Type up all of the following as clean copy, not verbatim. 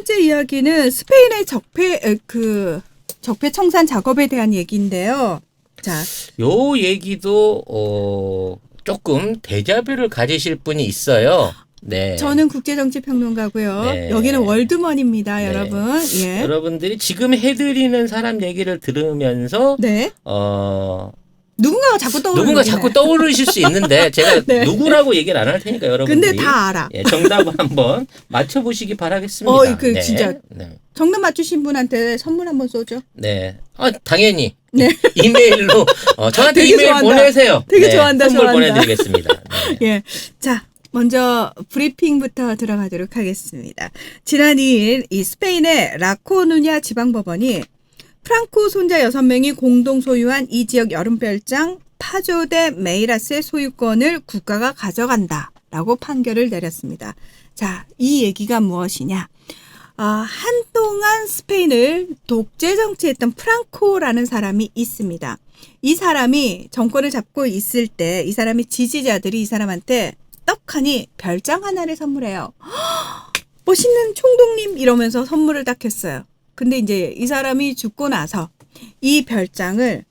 번째 이야기는 스페인의 적폐 청산 작업에 대한 얘기인데요. 자, 요 얘기도 조금 데자뷰를 가지실 분이 있어요. 네. 저는 국제정치평론가고요. 네. 여기는 월드먼입니다, 네. 여러분. 예. 여러분들이 지금 해드리는 사람 얘기를 들으면서 네. 누군가가 자꾸 떠오르는 누군가 자꾸 떠오르실 수 있는데 제가 네. 누구라고 얘기를 안 할 테니까 여러분들이 근데 다 알아. 예, 정답을 한번 맞춰보시기 바라겠습니다. 그 진짜 네. 정답 맞추신 분한테 선물 한번 쏘죠. 네. 당연히. 네. 이메일로 저한테 되게 이메일 좋아한다. 보내세요. 되게 네, 좋아한다. 선물 좋아한다. 보내드리겠습니다. 네. 예. 자, 먼저 브리핑부터 들어가도록 하겠습니다. 지난 2일 이 스페인의 라코누냐 지방법원이 프랑코 손자 6명이 공동 소유한 이 지역 여름별장 파조 데 메이라스의 소유권을 국가가 가져간다라고 판결을 내렸습니다. 자, 이 얘기가 무엇이냐? 한동안 스페인을 독재 정치했던 프랑코라는 사람이 있습니다. 이 사람이 정권을 잡고 있을 때 이 사람의 지지자들이 이 사람한테 떡하니 별장 하나를 선물해요. 멋있는 총독님 이러면서 선물을 딱 했어요. 근데 이제 이 사람이 죽고 나서 이 별장을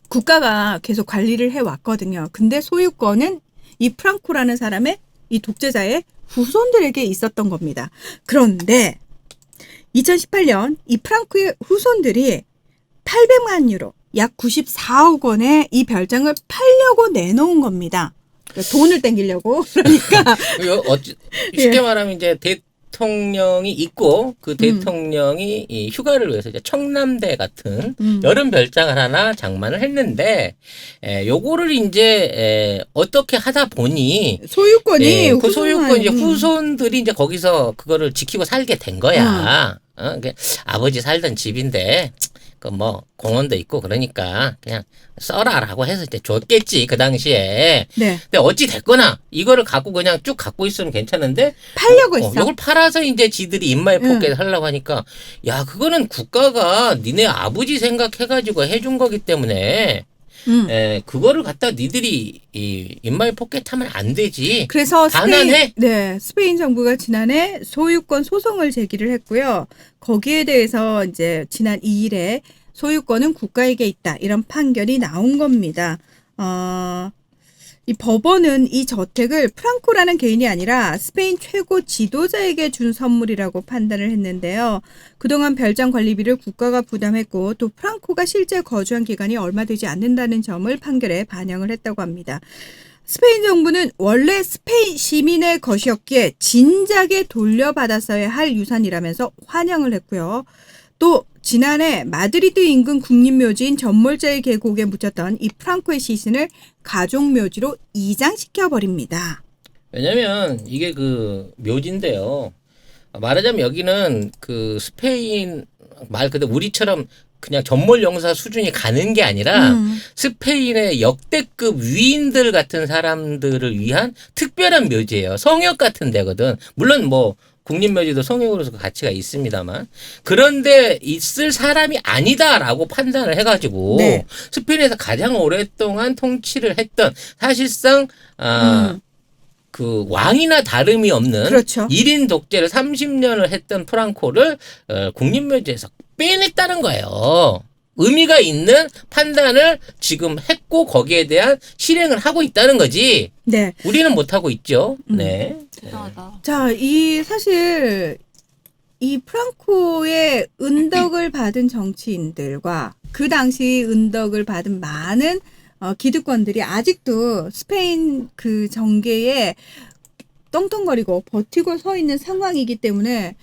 국가가 계속 관리를 해왔거든요. 근데 소유권은 이 프랑코라는 사람의 이 독재자의 후손들에게 있었던 겁니다. 그런데 2018년 이 프랑코의 후손들이 800만 유로, 약 94억 원에 이 별장을 팔려고 내놓은 겁니다. 돈을 땡기려고. 그러니까 쉽게 말하면 이제 대통령이 있고 그 대통령이 이 휴가를 위해서 이제 청남대 같은 여름 별장을 하나 장만을 했는데 요거를 이제 어떻게 하다 보니 소유권이 그 소유권 이제 후손들이 이제 거기서 그거를 지키고 살게 된 거야. 아버지 살던 집인데 그 뭐 공원도 있고 그러니까 그냥 써라라고 해서 이제 줬겠지 그 당시에. 네. 근데 어찌 됐거나 이거를 갖고 그냥 쭉 갖고 있으면 괜찮은데 팔려고 했어. 이걸 팔아서 이제 지들이 입마에 포켓 하려고 하니까 야 그거는 국가가 니네 아버지 생각해가지고 해준 거기 때문에 그거를 갖다 니들이 이 입마에 포켓하면 안 되지. 그래서 반환해. 스페인 정부가 지난해 소유권 소송을 제기를 했고요. 거기에 대해서 이제 지난 2일에 소유권은 국가에게 있다 이런 판결이 나온 겁니다. 이 법원은 이 저택을 프랑코라는 개인이 아니라 스페인 최고 지도자에게 준 선물이라고 판단을 했는데요. 그동안 별장 관리비를 국가가 부담했고 또 프랑코가 실제 거주한 기간이 얼마 되지 않는다는 점을 판결에 반영을 했다고 합니다. 스페인 정부는 원래 스페인 시민의 것이었기에 진작에 돌려받았어야 할 유산이라면서 환영을 했고요. 또 지난해 마드리드 인근 국립묘지인 전몰자의 계곡에 묻혔던 이 프랑코의 시신을 가족묘지로 이장시켜버립니다. 왜냐면 이게 그 묘지인데요. 말하자면 여기는 그 스페인 말 그대로 우리처럼 그냥 전몰 영사 수준이 가는 게 아니라 스페인의 역대급 위인들 같은 사람들을 위한 특별한 묘지예요. 성역 같은 데거든. 물론 뭐 국립묘지도 성역으로서 가치가 있습니다만 그런데 있을 사람이 아니다라고 판단을 해가지고 네. 스페인에서 가장 오랫동안 통치를 했던 사실상 그 왕이나 다름이 없는 그렇죠. 1인 독재를 30년을 했던 프랑코를 국립묘지에서 빼냈다는 거예요. 의미가 있는 판단을 지금 했고 거기에 대한 실행을 하고 있다는 거지. 네. 우리는 못 하고 있죠. 네. 대단하다. 자, 사실 이 프랑코의 은덕을 받은 정치인들과 그 당시 은덕을 받은 많은 기득권들이 아직도 스페인 그 정계에 떵떵거리고 버티고 서 있는 상황이기 때문에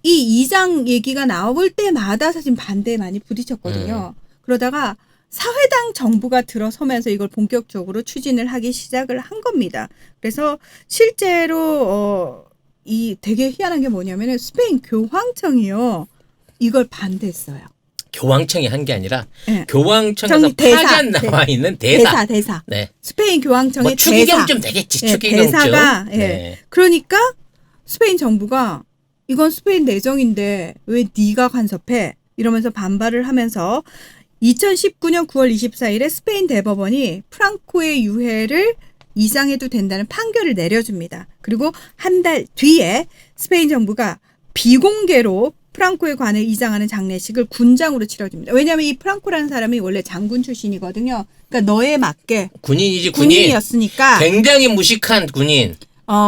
이 이장 얘기가 나올 때마다 사실 반대에 많이 부딪혔거든요. 그러다가 사회당 정부가 들어서면서 이걸 본격적으로 추진을 하기 시작을 한 겁니다. 그래서 실제로 이 되게 희한한 게 뭐냐면은 스페인 교황청이요. 이걸 반대했어요. 교황청이 한 게 아니라 네. 교황청에서 파견 나와 있는 대사. 네. 스페인 교황청의 뭐 추기경 대사. 좀 되겠지. 네, 추기경 대사가 좀. 네. 그러니까 스페인 정부가 이건 스페인 내정인데 왜 네가 간섭해? 이러면서 반발을 하면서 2019년 9월 24일에 스페인 대법원이 프랑코의 유해를 이장해도 된다는 판결을 내려줍니다. 그리고 한 달 뒤에 스페인 정부가 비공개로 프랑코에 관해 이장하는 장례식을 군장으로 치러집니다. 왜냐하면 이 프랑코라는 사람이 원래 장군 출신이거든요. 그러니까 너에 맞게 군인이지 군인. 군인이었으니까 굉장히 무식한 군인.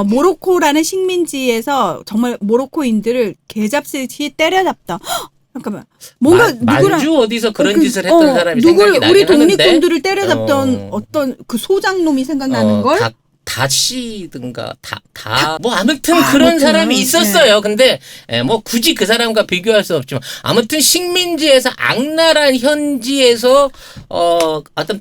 모로코라는 식민지에서 정말 모로코인들을 개잡듯이 때려잡다. 헉! 잠깐만. 뭔가 누구랑 만주 어디서 그런 짓을 했던 사람이 누굴 생각이 나긴 우리 하는데. 독립군들을 때려잡던 어떤 그 소장놈이 생각나는 걸. 다시든가 뭐 아무튼 그런 아무튼, 사람이 있었어요. 근데 뭐 굳이 그 사람과 비교할 수 없지만 아무튼 식민지에서 악랄한 현지에서 어떤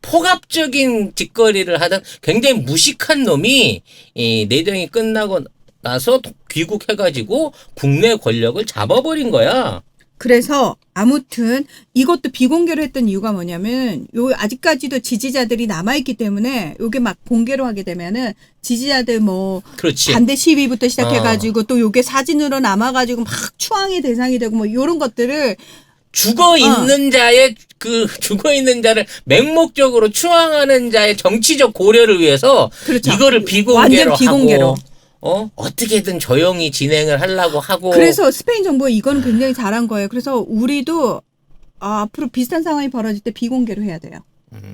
폭압적인 짓거리를 하던 굉장히 무식한 놈이 이 내정이 끝나고 나서 귀국해가지고 국내 권력을 잡아버린 거야. 그래서 아무튼 이것도 비공개로 했던 이유가 뭐냐면 요 아직까지도 지지자들이 남아있기 때문에 요게 막 공개로 하게 되면은 지지자들 뭐 그렇지. 반대 시위부터 시작해가지고 또 요게 사진으로 남아가지고 막 추앙의 대상이 되고 뭐 요런 것들을 죽어 있는 자의 죽어 있는 자를 맹목적으로 추앙하는 자의 정치적 고려를 위해서 그렇죠. 이거를 비공개로 완전 비공개로. 하고 어떻게든 조용히 진행을 하려고 하고. 그래서 스페인 정부가 이건 굉장히 잘한 거예요. 그래서 우리도 앞으로 비슷한 상황이 벌어질 때 비공개로 해야 돼요.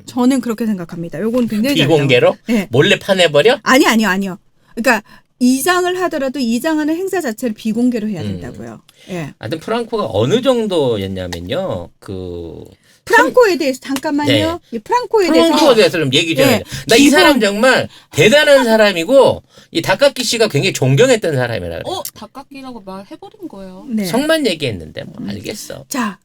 저는 그렇게 생각합니다. 요건 굉장히 비공개로? 네. 몰래 파내버려? 아니요. 그러니까 이장을 하더라도 이장하는 행사 자체를 비공개로 해야 된다고요. 예. 하여튼 프랑코가 어느 정도였냐면요. 프랑코에 대해서 잠깐만요. 이 프랑코에 대해서 좀 얘기 좀 해요. 나 이 사람 정말 대단한 사람이고 이 다카키 씨가 굉장히 존경했던 사람이라 그래. 다카키라고 말해버린 거예요. 네. 성만 얘기했는데 뭐 알겠어. 자,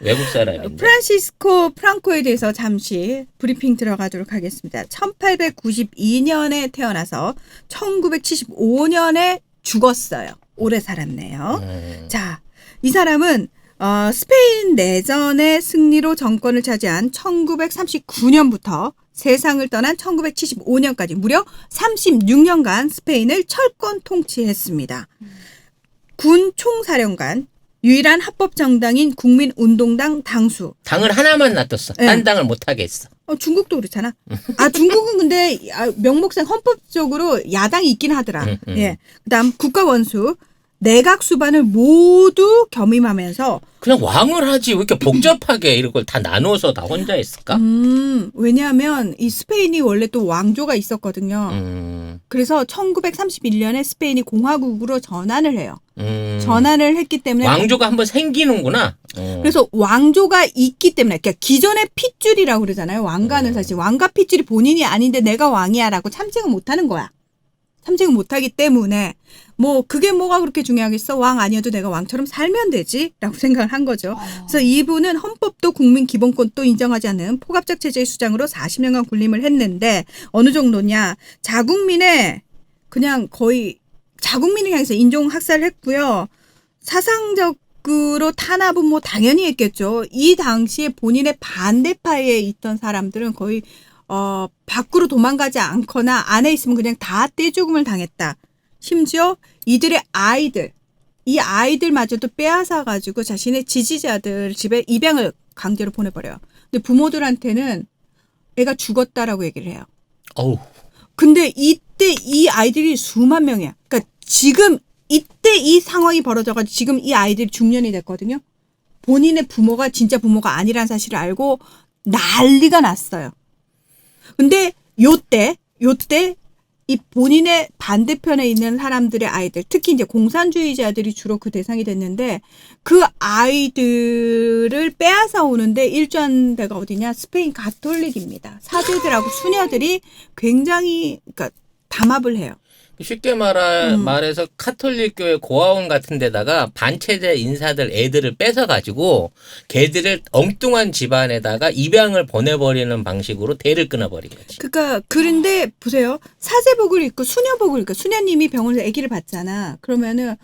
외국 사람인데. 프란시스코 프랑코에 대해서 잠시 브리핑 들어가도록 하겠습니다. 1892년에 태어나서 1975년에 죽었어요. 오래 살았네요. 자, 이 사람은 스페인 내전의 승리로 정권을 차지한 1939년부터 세상을 떠난 1975년까지 무려 36년간 스페인을 철권 통치했습니다. 군 총사령관, 유일한 합법 정당인 국민운동당 당수. 당을 하나만 놔뒀어. 네. 딴 당을 못 하겠어. 중국도 그렇잖아. 중국은 근데 명목상 헌법적으로 야당이 있긴 하더라. 예. 그다음 국가원수, 내각 수반을 모두 겸임하면서 그냥 왕을 하지 왜 이렇게 복잡하게 이런 걸 다 나눠서 다 혼자 했을까? 왜냐하면 이 스페인이 원래 또 왕조가 있었거든요. 그래서 1931년에 스페인이 공화국으로 전환을 해요. 전환을 했기 때문에 왕조가 한번 생기는구나. 그래서 왕조가 있기 때문에 그러니까 기존의 핏줄이라고 그러잖아요. 왕가는 사실 왕가 핏줄이 본인이 아닌데 내가 왕이야라고 참칭을 못하는 거야. 참칭을 못하기 때문에 뭐 그게 뭐가 그렇게 중요하겠어? 왕 아니어도 내가 왕처럼 살면 되지라고 생각을 한 거죠. 그래서 이분은 헌법도 국민 기본권도 인정하지 않는 포갑적 체제의 수장으로 40년간 군림을 했는데 어느 정도냐? 자국민의 그냥 거의 자국민을 향해서 인종 학살을 했고요. 사상적으로 탄압은 뭐 당연히 했겠죠. 이 당시에 본인의 반대파에 있던 사람들은 거의 밖으로 도망가지 않거나 안에 있으면 그냥 다 떼죽음을 당했다. 심지어 이들의 이 아이들마저도 빼앗아가지고 자신의 지지자들 집에 입양을 강제로 보내버려요. 근데 부모들한테는 애가 죽었다라고 얘기를 해요. 어우. 근데 이때 이 아이들이 수만 명이야. 그러니까 지금 이때 이 상황이 벌어져가지고 지금 이 아이들이 중년이 됐거든요. 본인의 부모가 진짜 부모가 아니란 사실을 알고 난리가 났어요. 근데 요때 이 본인의 반대편에 있는 사람들의 아이들, 특히 이제 공산주의자들이 주로 그 대상이 됐는데 그 아이들을 빼앗아 오는데 일조한 데가 어디냐? 스페인 가톨릭입니다. 사제들하고 수녀들이 굉장히 그러니까 담합을 해요. 쉽게 말해서 카톨릭 교회 고아원 같은 데다가 반체제 인사들 애들을 뺏어가지고 걔들을 엉뚱한 집안에다가 입양을 보내버리는 방식으로 대를 끊어버린 거지. 그러니까 그런데 보세요. 사제복을 입고 수녀복을 입고 수녀님이 병원에서 아기를 봤잖아. 그러면은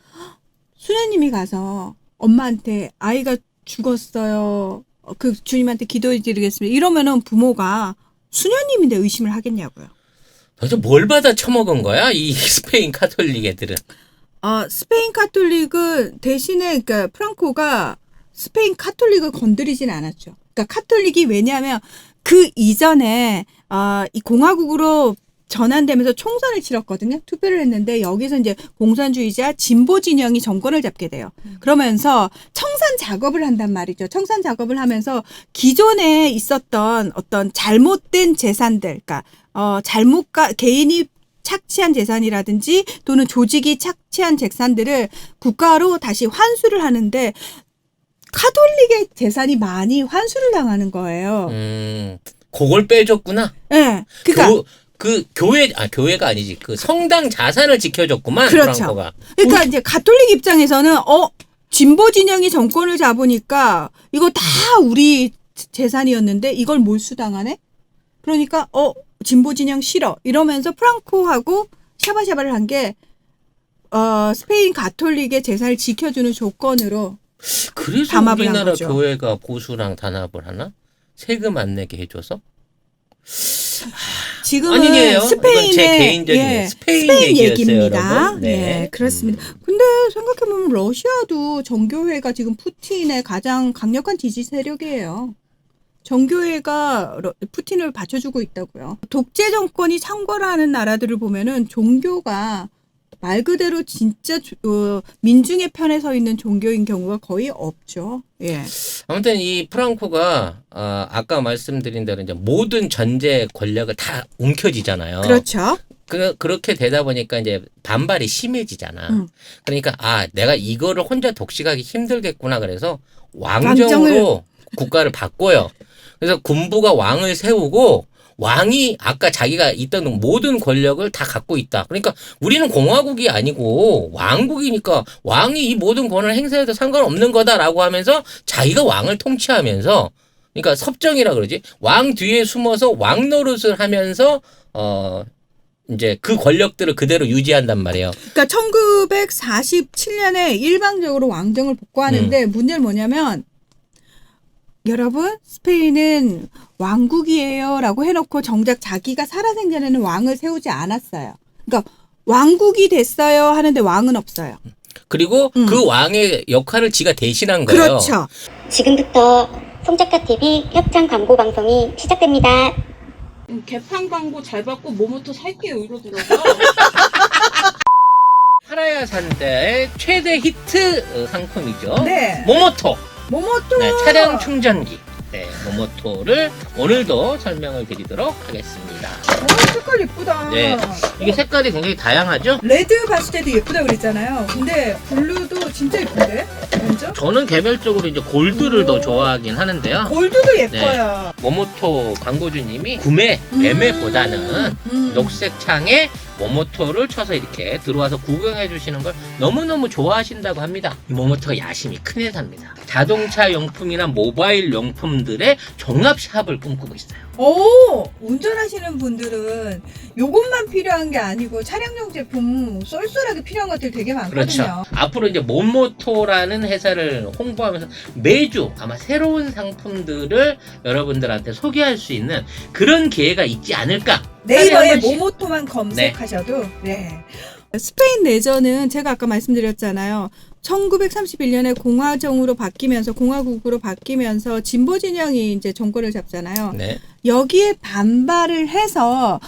수녀님이 가서 엄마한테 아이가 죽었어요. 그 주님한테 기도해 드리겠습니다. 이러면은 부모가 수녀님인데 의심을 하겠냐고요. 도대체 뭘 받아 처먹은 거야? 이 스페인 카톨릭 애들은. 스페인 카톨릭은 대신에 그러니까 프랑코가 스페인 카톨릭을 건드리진 않았죠. 그러니까 카톨릭이 왜냐하면 그 이전에 이 공화국으로 전환되면서 총선을 치렀거든요. 투표를 했는데 여기서 이제 공산주의자 진보 진영이 정권을 잡게 돼요. 그러면서 청산 작업을 한단 말이죠. 청산 작업을 하면서 기존에 있었던 어떤 잘못된 재산들, 그러니까 개인이 착취한 재산이라든지 또는 조직이 착취한 재산들을 국가로 다시 환수를 하는데 카톨릭의 재산이 많이 환수를 당하는 거예요. 그걸 빼줬구나. 네. 그러니까 교회가 아니지. 그 성당 자산을 지켜줬구만. 그렇죠. 프랑코가. 그러니까 이제 가톨릭 입장에서는 진보 진영이 정권을 잡으니까 이거 다 우리 재산이었는데 이걸 몰수당하네. 그러니까 진보 진영 싫어 이러면서 프랑코하고 샤바샤바를 한 게 스페인 가톨릭의 재산을 지켜주는 조건으로 그래서 담합을 한 우리나라 거죠. 교회가 보수랑 단합을 하나? 세금 안 내게 해줘서? 지금은 아니에요. 이건 스페인의 제 개인적인 스페인 얘기였어요, 얘기입니다. 여러분. 네. 네, 그렇습니다. 근데 생각해보면 러시아도 정교회가 지금 푸틴의 가장 강력한 지지 세력이에요. 정교회가 푸틴을 받쳐주고 있다고요. 독재 정권이 창궐하는 나라들을 보면은 종교가 말 그대로 진짜 민중의 편에 서 있는 종교인 경우가 거의 없죠. 예. 아무튼 이 프랑코가 아까 말씀드린 대로 이제 모든 전제 권력을 다 움켜쥐잖아요. 그렇죠. 그렇게 되다 보니까 이제 반발이 심해지잖아. 그러니까 내가 이거를 혼자 독식하기 힘들겠구나. 그래서 왕정으로 국가를 바꿔요. 그래서 군부가 왕을 세우고 왕이 아까 자기가 있던 모든 권력을 다 갖고 있다. 그러니까 우리는 공화국이 아니고 왕국이니까 왕이 이 모든 권한을 행사해도 상관없는 거다라고 하면서 자기가 왕을 통치하면서 그러니까 섭정이라 그러지. 왕 뒤에 숨어서 왕 노릇을 하면서 이제 그 권력들을 그대로 유지한단 말이에요. 그러니까 1947년에 일방적으로 왕정을 복구하는데 문제는 뭐냐면 여러분 스페인은 왕국이에요 라고 해놓고 정작 자기가 살아생전에는 왕을 세우지 않았어요. 그러니까 왕국이 됐어요 하는데 왕은 없어요. 그리고 그 왕의 역할을 지가 대신한 거예요. 그렇죠. 지금부터 송작가TV 협찬 광고 방송이 시작됩니다. 개판 광고 잘 받고 뭐부터 살게요 이러 들어서. 팔아야 산다의 최대 히트 상품이죠. 네. 모모토. 모모토. 네, 차량 충전기. 네, 모모토를 오늘도 설명을 드리도록 하겠습니다. 색깔 예쁘다. 네. 이게 색깔이 굉장히 다양하죠? 레드 봤을 때도 예쁘다 그랬잖아요. 근데 블루도 진짜 예쁜데? 먼저? 저는 개별적으로 이제 골드를 더 좋아하긴 하는데요. 골드도 예뻐요. 모모토 광고주님이 매매보다는 녹색 창에 모모토를 쳐서 이렇게 들어와서 구경해 주시는 걸 너무너무 좋아하신다고 합니다. 이 모모토가 야심이 큰 회사입니다. 자동차 용품이나 모바일 용품들의 종합샵을 꿈꾸고 있어요. 운전하시는 분들은 요것만 필요한 게 아니고 차량용 제품 쏠쏠하게 필요한 것들 되게 많거든요. 그렇죠. 앞으로 이제 모모토라는 회사를 홍보하면서 매주 아마 새로운 상품들을 여러분들한테 소개할 수 있는 그런 기회가 있지 않을까. 네이버에 모모토만 검색하셔도 네. 스페인 내전은 제가 아까 말씀드렸잖아요. 1931년에 공화국으로 바뀌면서 진보 진영이 이제 정권을 잡잖아요. 네. 여기에 반발을 해서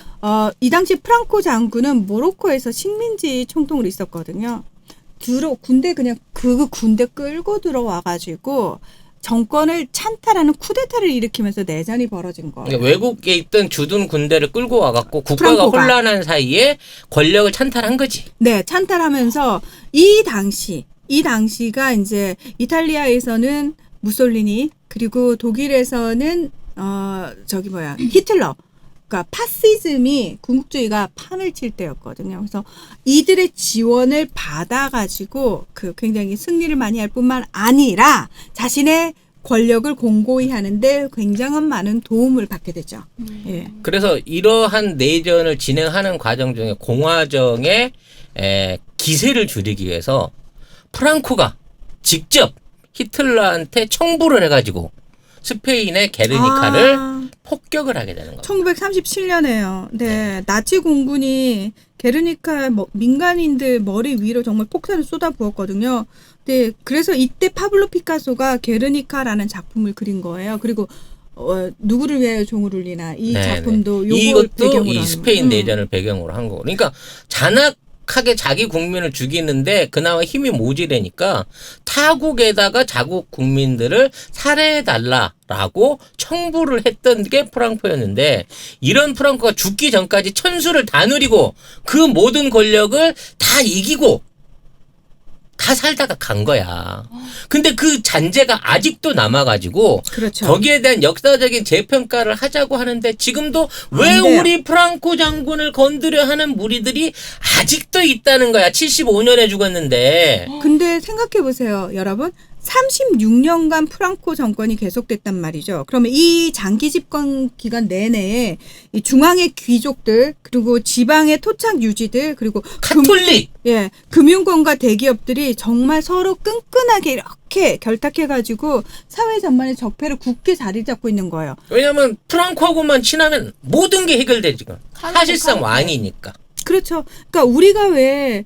이 당시 프랑코 장군은 모로코에서 식민지 총독으로 있었거든요. 군대 끌고 들어와가지고 정권을 찬탈하는 쿠데타를 일으키면서 내전이 벌어진 거예요. 그러니까 외국에 있던 주둔 군대를 끌고 와갖고 국가가 프랑코가. 혼란한 사이에 권력을 찬탈한 거지. 네, 찬탈하면서 이 당시가 이제 이탈리아에서는 무솔리니 그리고 독일에서는 히틀러. 그러니까 파시즘이 군국주의가 판을 칠 때였거든요. 그래서 이들의 지원을 받아가지고 굉장히 승리를 많이 할 뿐만 아니라 자신의 권력을 공고히 하는데 굉장한 많은 도움을 받게 되죠. 예. 그래서 이러한 내전을 진행하는 과정 중에 공화정의 기세를 줄이기 위해서 프랑코가 직접 히틀러한테 청부를 해가지고 스페인의 게르니카를 폭격을 하게 되는 겁니다. 1937년에요. 네, 나치 공군이 게르니카 민간인들 머리 위로 정말 폭탄을 쏟아부었거든요. 네, 그래서 이때 파블로 피카소가 게르니카라는 작품을 그린 거예요. 그리고 누구를 위하여 종을 울리나 이 네네. 작품도 요걸 이것도 배경으로 이 하는 스페인 내전을 배경으로 한 거고. 그러니까 잔악하게 자기 국민을 죽이는데 그나마 힘이 모자라니까 타국에다가 자국 국민들을 살해해달라라고 청부를 했던 게 프랑코였는데 이런 프랑코가 죽기 전까지 천수를 다 누리고 그 모든 권력을 다 이기고 다 살다가 간 거야. 근데 그 잔재가 아직도 남아가지고 그렇죠. 거기에 대한 역사적인 재평가를 하자고 하는데 지금도 왜 안 돼요. 우리 프랑코 장군을 건드려 하는 무리들이 아직도 있다는 거야. 75년에 죽었는데. 근데 생각해 보세요, 여러분. 36년간 프랑코 정권이 계속됐단 말이죠. 그러면 이 장기 집권 기간 내내 이 중앙의 귀족들 그리고 지방의 토착 유지들 그리고 카톨릭. 금융권과 대기업들이 정말 서로 끈끈하게 이렇게 결탁해가지고 사회 전반의 적폐를 굳게 자리 잡고 있는 거예요. 왜냐하면 프랑코하고만 친하면 모든 게 해결돼 지금. 사실상 왕이니까. 그렇죠. 그러니까 우리가 왜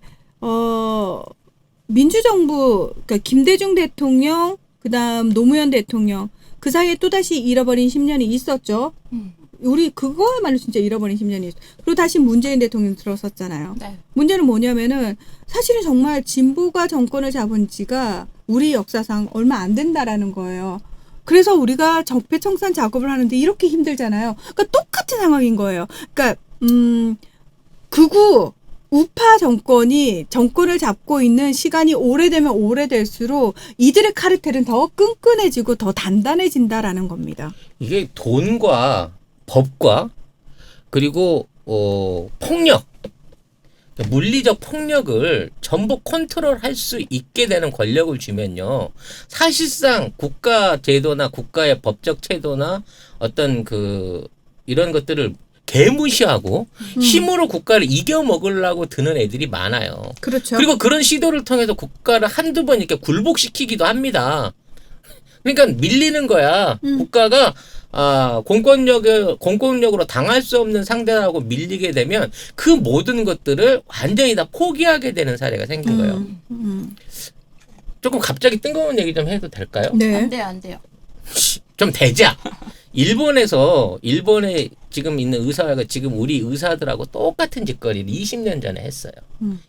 민주정부, 그러니까 김대중 대통령, 그다음 노무현 대통령 그 사이에 또 다시 잃어버린 10년이 있었죠. 우리 그거야말로 진짜 잃어버린 10년이 있어. 그리고 다시 문재인 대통령 들어섰잖아요. 네. 문제는 뭐냐면은 사실은 정말 진보가 정권을 잡은 지가 우리 역사상 얼마 안 된다라는 거예요. 그래서 우리가 적폐청산 작업을 하는데 이렇게 힘들잖아요. 그러니까 똑같은 상황인 거예요. 그러니까 극우 우파 정권이 정권을 잡고 있는 시간이 오래되면 오래될수록 이들의 카르텔은 더 끈끈해지고 더 단단해진다라는 겁니다. 이게 돈과 법과 그리고 폭력, 물리적 폭력을 전부 컨트롤할 수 있게 되는 권력을 주면요. 사실상 국가 제도나 국가의 법적 제도나 어떤 이런 것들을 개무시하고 힘으로 국가를 이겨 먹으려고 드는 애들이 많아요. 그렇죠. 그리고 그런 시도를 통해서 국가를 한두 번 이렇게 굴복시키기도 합니다. 그러니까 밀리는 거야. 국가가 공권력으로 당할 수 없는 상대라고 밀리게 되면 그 모든 것들을 완전히 다 포기하게 되는 사례가 생긴 거예요. 조금 갑자기 뜬금없는 얘기 좀 해도 될까요? 네. 안 돼요, 안 돼요. 좀 되자. 일본에 지금 있는 의사가 지금 우리 의사들하고 똑같은 짓거리를 20년 전에 했어요.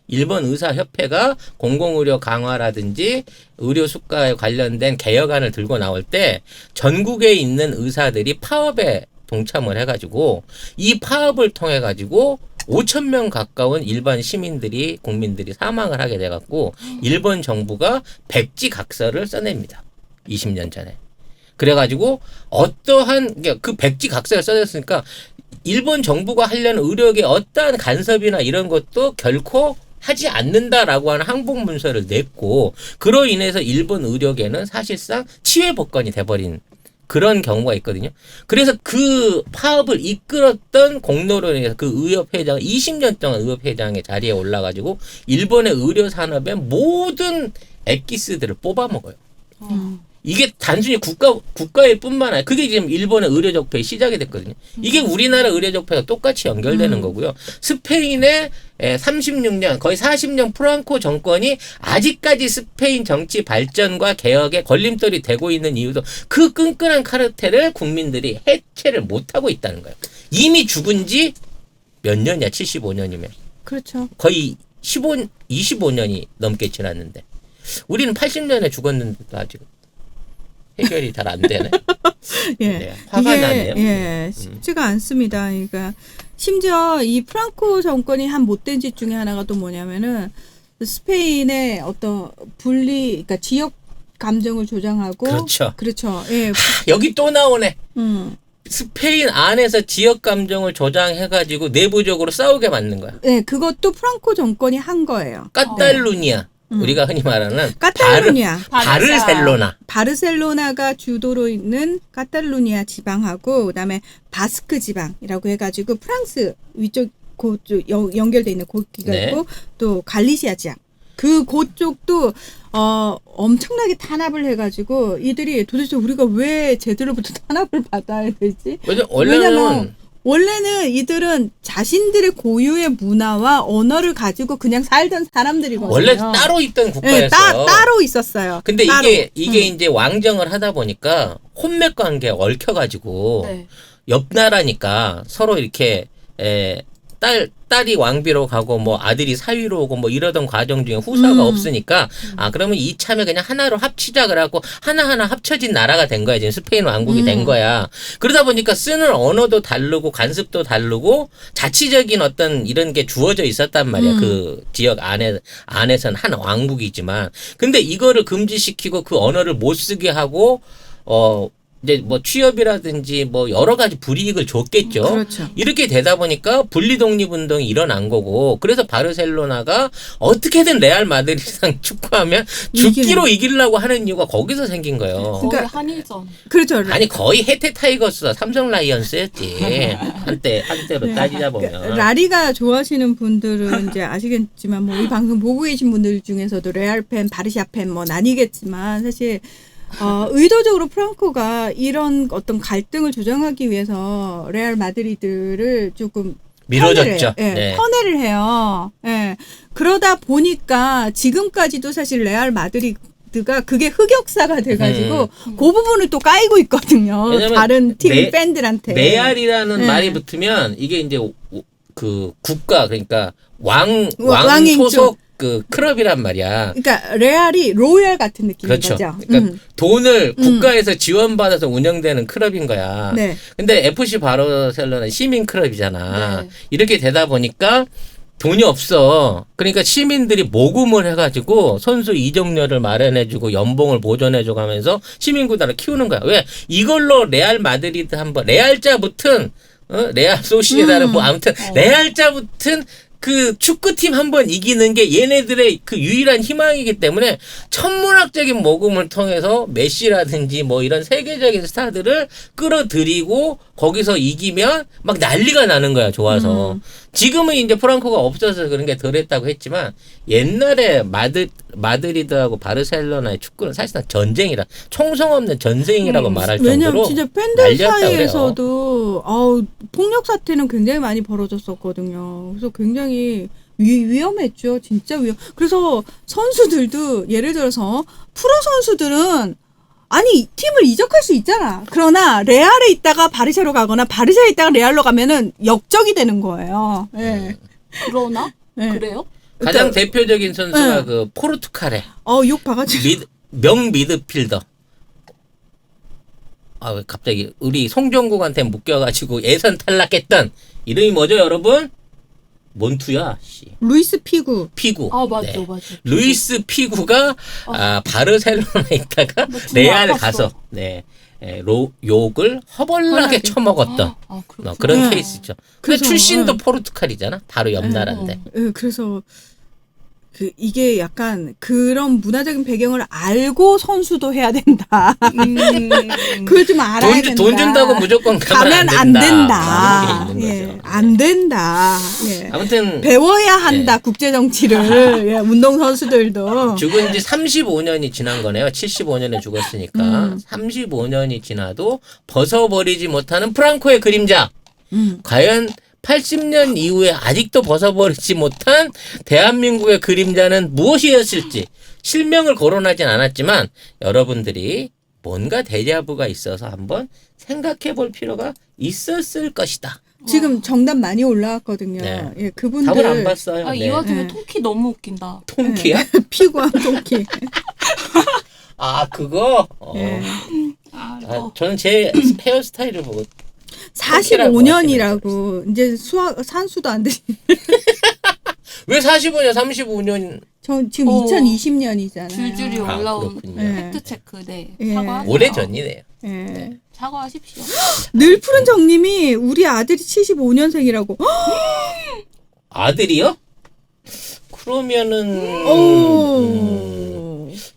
일본 의사협회가 공공의료 강화라든지 의료 수가에 관련된 개혁안을 들고 나올 때 전국에 있는 의사들이 파업에 동참을 해가지고 이 파업을 통해 가지고 5,000명 가까운 일반 국민들이 사망을 하게 돼갖고 일본 정부가 백지각서를 써냅니다. 20년 전에. 그래가지고 어떠한 그 백지각서를 써냈으니까 일본 정부가 하려는 의료계 어떠한 간섭이나 이런 것도 결코 하지 않는다라고 하는 항복 문서를 냈고 그로 인해서 일본 의료계는 사실상 치외복권이 돼버린 그런 경우가 있거든요. 그래서 그 파업을 이끌었던 공로로 인해서 그 의협회장 20년 동안 의협회장의 자리에 올라가지고 일본의 의료 산업의 모든 엑기스들을 뽑아먹어요. 이게 단순히 국가일 뿐만 아니라 그게 지금 일본의 의료적폐의 시작이 됐거든요. 이게 우리나라 의료적폐가 똑같이 연결되는 거고요. 스페인의 36년 거의 40년 프랑코 정권이 아직까지 스페인 정치 발전과 개혁에 걸림돌이 되고 있는 이유도 그 끈끈한 카르텔을 국민들이 해체를 못하고 있다는 거예요. 이미 죽은 지 몇 년이야 75년이면. 그렇죠. 거의 25년이 넘게 지났는데 우리는 80년에 죽었는데도 아직 해결이 잘 안 되네. 예. 네, 화가 나네요. 예, 쉽지가 않습니다. 그러니까 심지어 이 프랑코 정권이 한 못된 짓 중에 하나가 또 뭐냐면은 스페인의 어떤 그러니까 지역 감정을 조장하고 그렇죠. 예. 여기 또 나오네. 음. 스페인 안에서 지역 감정을 조장해가지고 내부적으로 싸우게 만든 거야. 네, 그것도 프랑코 정권이 한 거예요. 카탈루니아. 우리가 흔히 말하는 카탈루니아. 바르셀로나. 바르셀로나가 주도로 있는 카탈루니아 지방하고 그다음에 바스크 지방이라고 해가지고 프랑스 위쪽 그쪽 연결돼 있는 곳기가 네. 있고 또 갈리시아 지방 그곳쪽도 엄청나게 탄압을 해가지고 이들이 도대체 우리가 왜 쟤들로부터 탄압을 받아야 되지? 원래는 원래는 이들은 자신들의 고유의 문화와 언어를 가지고 그냥 살던 사람들이거든요. 원래 따로 있던 국가였어요. 네, 따로 있었어요. 근데 따로. 이게 이제 왕정을 하다 보니까 혼맥 관계에 얽혀가지고 네. 옆 나라니까 서로 이렇게 딸이 왕비로 가고 뭐 아들이 사위로 오고 뭐 이러던 과정 중에 후사가 없으니까 그러면 이참에 그냥 하나로 합치자 그래갖고 하나하나 합쳐진 나라가 된 거야. 지금 스페인 왕국이 된 거야. 그러다 보니까 쓰는 언어도 다르고 관습도 다르고 자치적인 어떤 이런 게 주어져 있었단 말이야. 그 지역 안에선 한 왕국이지만 근데 이거를 금지시키고 그 언어를 못 쓰게 하고 이제 뭐 취업이라든지 뭐 여러 가지 불이익을 줬겠죠. 그렇죠. 이렇게 되다 보니까 분리 독립 운동이 일어난 거고 그래서 바르셀로나가 어떻게든 레알 마드리드랑 축구하면 죽기로 이기려고 하는 이유가 거기서 생긴 거예요. 거의 그러니까- 한일전. 그렇죠. 아니 거의 혜태 타이거스와 삼성 라이언스였지. 한때로 따지자 보면. 라리가 좋아하시는 분들은 이제 아시겠지만 뭐 이 방송 보고 계신 분들 중에서도 레알 팬, 바르샤 팬 뭐 나뉘겠지만 사실 의도적으로 프랑코가 이런 어떤 갈등을 조정하기 위해서 레알 마드리드를 조금 미뤄졌죠. 편애를 해요. 예. 그러다 보니까 지금까지도 사실 레알 마드리드가 그게 흑역사가 돼가지고 그 부분을 또 까이고 있거든요. 왜냐면 다른 팀 팬들한테. 레알이라는 네. 말이 붙으면 이게 이제 그 국가 그러니까 왕 왕의 소속 그 클럽이란 말이야. 그러니까 레알이 로얄 같은 느낌인 그렇죠. 거죠. 그러니까 돈을 국가에서 지원받아서 운영되는 클럽인 거야. 네. 근데 FC 바르셀로나 시민 클럽이잖아. 네. 이렇게 되다 보니까 돈이 없어. 그러니까 시민들이 모금을 해가지고 선수 이적료를 마련해주고 연봉을 보존해주고 하면서 시민구단을 키우는 거야. 왜? 이걸로 레알 마드리드 한번 레알자 붙은 레알 소시에다를 뭐 아무튼 레알자 붙은 그 축구팀 한번 이기는 게 얘네들의 그 유일한 희망이기 때문에 천문학적인 모금을 통해서 메시라든지 뭐 이런 세계적인 스타들을 끌어들이고 거기서 이기면 막 난리가 나는 거야, 좋아서. 지금은 이제 프랑코가 없어서 그런 게 덜했다고 했지만 옛날에 마드리드하고 바르셀로나의 축구는 사실상 전쟁이라 총성 없는 전쟁이라고 말할 왜냐면 정도로 진짜 팬들 난리였다 그래요. 사이에서도 폭력 사태는 굉장히 많이 벌어졌었거든요. 그래서 굉장히 위험했죠. 진짜 그래서 선수들도 예를 들어서 프로 선수들은 아니 팀을 이적할 수 있잖아. 그러나 레알에 있다가 바르샤로 가거나 바르샤에 있다가 레알로 가면은 역적이 되는 거예요. 예. 그러나? 네. 그래요? 가장 그러니까- 대표적인 선수가 네. 그 포르투갈의 욕 봐가지고. 명 미드필더. 왜 갑자기 우리 송종국한테 묶여가지고 예선 탈락했던 이름이 뭐죠, 여러분? 몬투야, 씨. 루이스 피구. 피구. 맞죠, 네. 맞죠. 루이스 피구가 바르셀로나에 있다가 뭐 정말 레알 아팠어. 가서 욕을 허벌나게 헐나게. 처먹었던 그렇구나. 그런 네. 케이스죠. 근데 그래서, 출신도 포르투갈이잖아. 바로 옆 나라인데. 그래서 이게 약간 그런 문화적인 배경을 알고 선수도 해야 된다. 그걸 좀 알아야 된다. 돈 준다고 무조건 가면 안 그런 된다. 게 있는 거죠. 안 된다. 예. 아무튼 배워야 한다. 국제 정치를. 예, 운동 선수들도. 죽은 지 35년이 지난 거네요. 75년에 죽었으니까 35년이 지나도 벗어버리지 못하는 프랑코의 그림자. 과연 80년 이후에 아직도 벗어버리지 못한 대한민국의 그림자는 무엇이었을지 실명을 거론하진 않았지만 여러분들이 뭔가 데자부가 있어서 한번 생각해 볼 필요가 있었을 것이다. 지금 정답 많이 올라왔거든요. 네. 예, 그분들. 답을 안 봤어요. 이 네. 와중에 네. 통키 너무 웃긴다. 통키야? 피구한 통키. 그거? 예. 저는 제 헤어스타일을 보고 45년이라고 이제 산수도 안 되시. 왜 45년, 35년 저 지금 2020년이잖아요. 줄줄이 올라온 그렇군요. 네. 팩트 체크. 네. 예. 사과하세요. 오래 전이네요. 예. 사과하십시오. 늘 푸른 정님이 우리 아들이 75년생이라고. 아들이요? 그러면은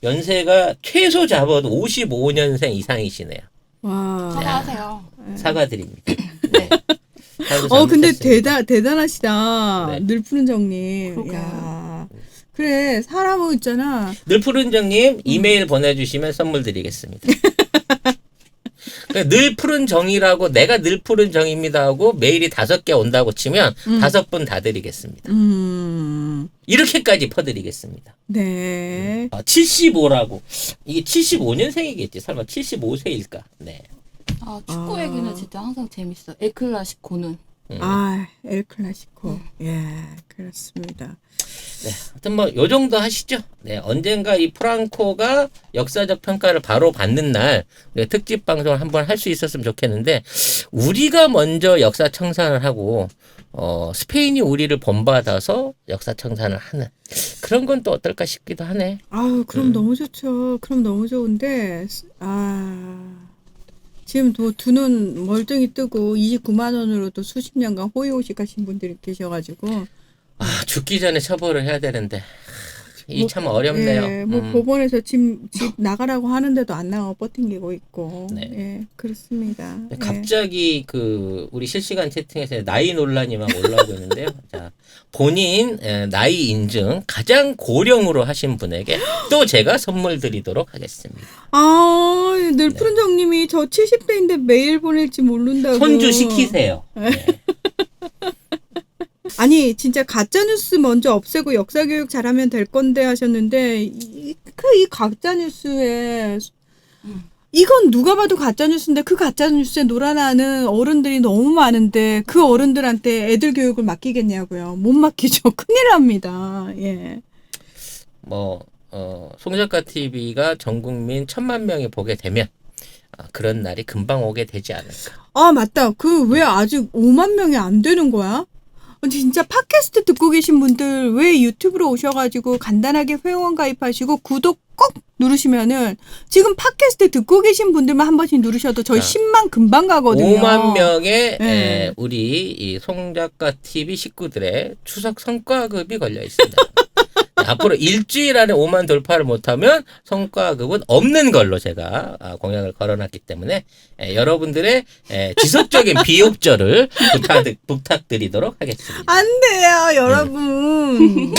연세가 최소 잡아도 55년생 이상이시네요. 와. 사과하세요. 사과드립니다. 네. 근데 대단하시다. 네. 늘 푸른 정님. 그러게요. 야. 그래, 사람은 있잖아. 늘푸른정님 이메일 보내주시면 선물 드리겠습니다. 늘 푸른 정이라고 내가 늘 푸른 정입니다 하고 메일이 5개 온다고 치면 5분 다 드리겠습니다. 이렇게까지 퍼드리겠습니다. 네. 75라고. 이게 75년생이겠지. 설마 75세일까? 네. 아, 축구 얘기는 진짜 항상 재밌어. 엘클라시코는. 아, 엘 클라시코. 예, 그렇습니다. 네. 하여튼 뭐 요 정도 하시죠. 네. 언젠가 이 프랑코가 역사적 평가를 바로 받는 날 우리가 특집 방송을 한번 할 수 있었으면 좋겠는데 우리가 먼저 역사 청산을 하고 스페인이 우리를 본받아서 역사 청산을 하는 그런 건 또 어떨까 싶기도 하네. 아우, 그럼 너무 좋죠. 그럼 너무 좋은데, 지금 두 눈 멀쩡히 뜨고 29만 원으로도 수십 년간 호의호식하신 분들이 계셔가지고. 죽기 전에 처벌을 해야 되는데 이 참 어렵네요. 예, 법원에서 집 나가라고 하는데도 안 나가 버팅기고 있고. 네. 예, 그렇습니다. 예. 갑자기 우리 실시간 채팅에서 나이 논란이 막 올라오고 있는데요. 자, 본인 나이 인증 가장 고령으로 하신 분에게 또 제가 선물 드리도록 하겠습니다. 늘 푸른 정님이 저 70대인데 메일 보낼지 모른다고. 손주 시키세요. 네. 아니 진짜 가짜뉴스 먼저 없애고 역사교육 잘하면 될 건데 하셨는데 이 가짜뉴스에 이건 누가 봐도 가짜뉴스인데 그 가짜뉴스에 놀아나는 어른들이 너무 많은데 그 어른들한테 애들 교육을 맡기겠냐고요. 못 맡기죠. 큰일 납니다. 예. 송작가 TV가 전 국민 1,000만 명이 보게 되면 그런 날이 금방 오게 되지 않을까. 아 맞다. 그 왜 아직 5만 명이 안 되는 거야? 진짜 팟캐스트 듣고 계신 분들 왜 유튜브로 오셔가지고 간단하게 회원 가입하시고 구독 꼭 누르시면은 지금 팟캐스트 듣고 계신 분들만 한 번씩 누르셔도 저희 10만 금방 가거든요. 5만 명의 네. 우리 이 송작가 TV 식구들의 추석 성과급이 걸려 있습니다. 앞으로 일주일 안에 5만 돌파를 못하면 성과급은 없는 걸로 제가 공약을 걸어놨기 때문에 여러분들의 지속적인 비협조를 부탁드리도록 하겠습니다. 안 돼요, 여러분.